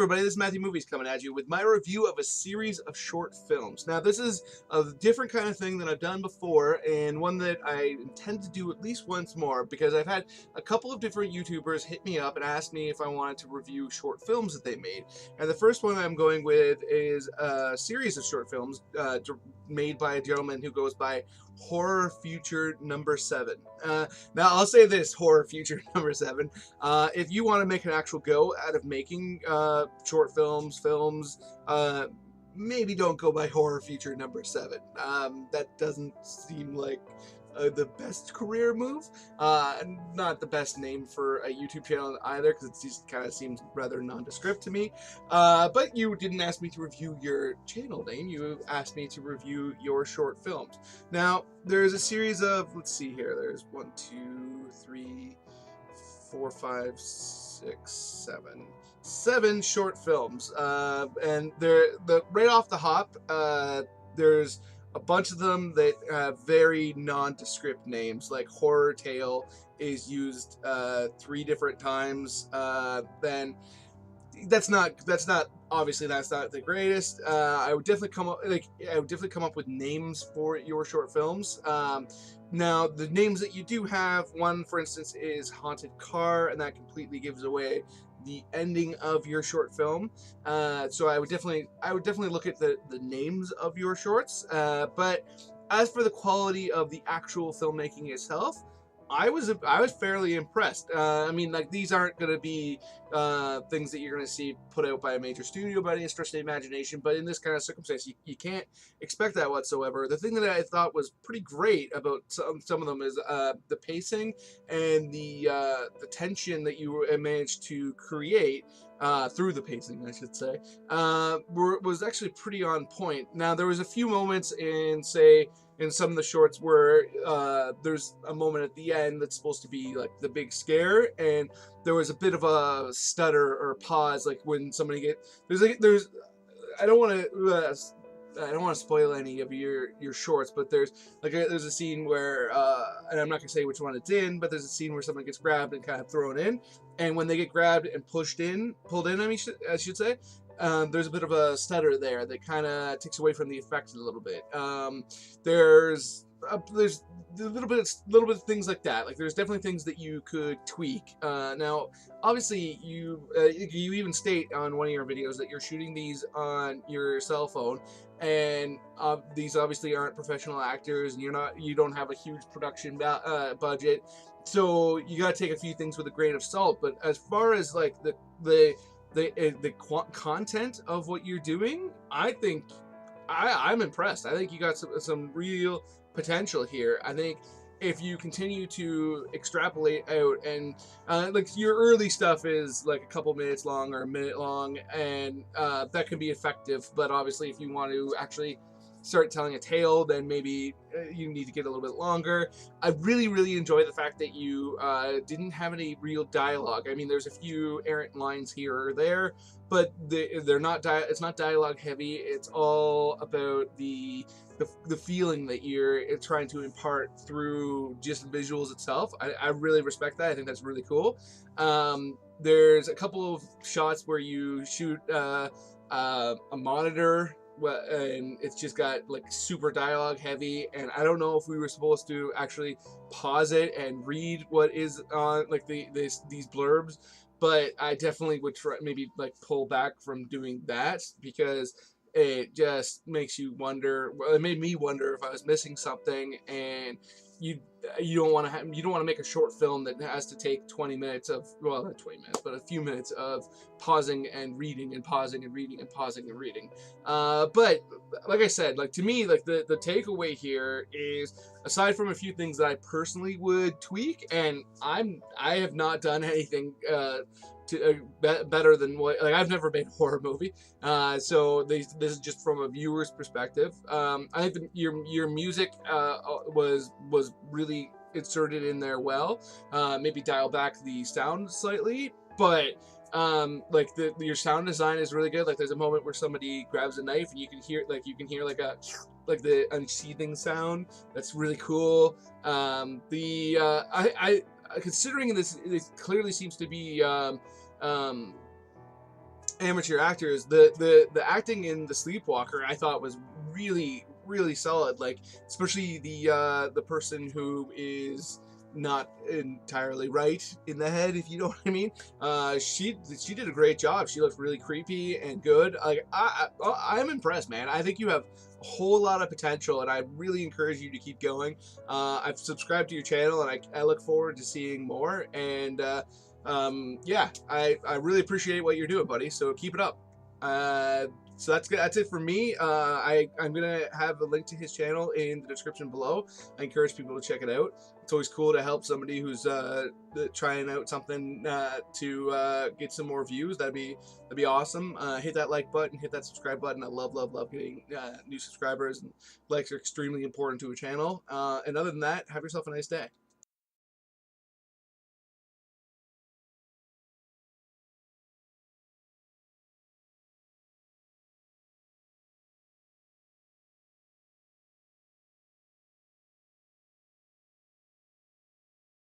everybody, this is Matthew Movies coming at you with my review of a series of short films. Now this is a different kind of thing than I've done before, and one that I intend to do at least once more, because I've had a couple of different YouTubers hit me up and ask me if I wanted to review short films that they made. And the first one I'm going with is a series of short films made by a gentleman who goes by Horror Future Number 7. Now I'll say this, Horror Future Number 7. If you want to make an actual go out of making short films, maybe don't go by Horror Future Number 7. That doesn't seem like the best career move. Not the best name for a YouTube channel either, because it just kind of seems rather nondescript to me. But you didn't ask me to review your channel name, you asked me to review your short films. Now, there's a series of, let's see here, there's 1, 2, 3, 4, 5, 6, 7 short films, and they're right off the hop. There's a bunch of them that have very nondescript names, like Horror Tale is used 3 different times. Then that's not obviously that's not the greatest. I would definitely come up with names for your short films. Now, the names that you do have, one, for instance, is Haunted Car, and that completely gives away the ending of your short film. So I would definitely look at the names of your shorts. But as for the quality of the actual filmmaking itself, I was fairly impressed. I mean, like, these aren't going to be things that you're going to see put out by a major studio by any stretch of the imagination, but in this kind of circumstance, you can't expect that whatsoever. The thing that I thought was pretty great about some of them is the pacing and the tension that you managed to create through the pacing, I should say, was actually pretty on point. Now, there was a few moments in some of the shorts where there's a moment at the end that's supposed to be like the big scare, and there was a bit of a stutter or pause, like when somebody there's I don't want to spoil any of your shorts, but there's a scene where and I'm not gonna say which one it's in, but there's a scene where someone gets grabbed and kind of thrown in, and when they get grabbed and pulled in, I should say, there's a bit of a stutter there that kind of takes away from the effect a little bit. There's a little bit of things like that. Like, there's definitely things that you could tweak. Now, obviously, you even state on one of your videos that you're shooting these on your cell phone, and these obviously aren't professional actors, and you don't have a huge production budget, so you gotta take a few things with a grain of salt. But as far as like the content of what you're doing, I think I'm impressed. I think you got some real potential here. I think if you continue to extrapolate out, and like, your early stuff is like a couple minutes long or a minute long, and that can be effective. But obviously, if you want to actually start telling a tale, then maybe you need to get a little bit longer. I really enjoy the fact that you didn't have any real dialogue. I mean, there's a few errant lines here or there, but they're not it's not dialogue heavy. It's all about the feeling that you're trying to impart through just visuals itself. I really respect that. I think that's really cool. There's a couple of shots where you shoot a monitor, and it's just got like super dialogue heavy, and I don't know if we were supposed to actually pause it and read what is on like these blurbs, but I definitely would try maybe like pull back from doing that, because it just makes you wonder. Well, it made me wonder if I was missing something, and you don't want to make a short film that has to take 20 minutes of, well, not 20 minutes, but a few minutes of pausing and reading and pausing and reading and pausing and reading. But like I said, like, to me, like, the takeaway here is, aside from a few things that I personally would tweak, and I have not done anything better than what, like, I've never made a horror movie, so this is just from a viewer's perspective. I think your music was really inserted in there well. Maybe dial back the sound slightly, but like, your sound design is really good. Like, there's a moment where somebody grabs a knife and you can hear like the unsheathing sound. That's really cool. Considering this clearly seems to be amateur actors, the acting in The Sleepwalker I thought was really solid. Like especially the person who is not entirely right in the head, if you know what I mean. She did a great job. She looked really creepy and good. Like I'm impressed, man. I think you have a whole lot of potential, and I really encourage you to keep going. I've subscribed to your channel, and I look forward to seeing more. And yeah, I really appreciate what you're doing, buddy. So keep it up. So that's good. That's it for me. I'm gonna have a link to his channel in the description below. I encourage people to check it out. It's always cool to help somebody who's trying out something to get some more views. That'd be awesome. Hit that like button, hit that subscribe button. I love getting new subscribers, and likes are extremely important to a channel. And other than that, have yourself a nice day.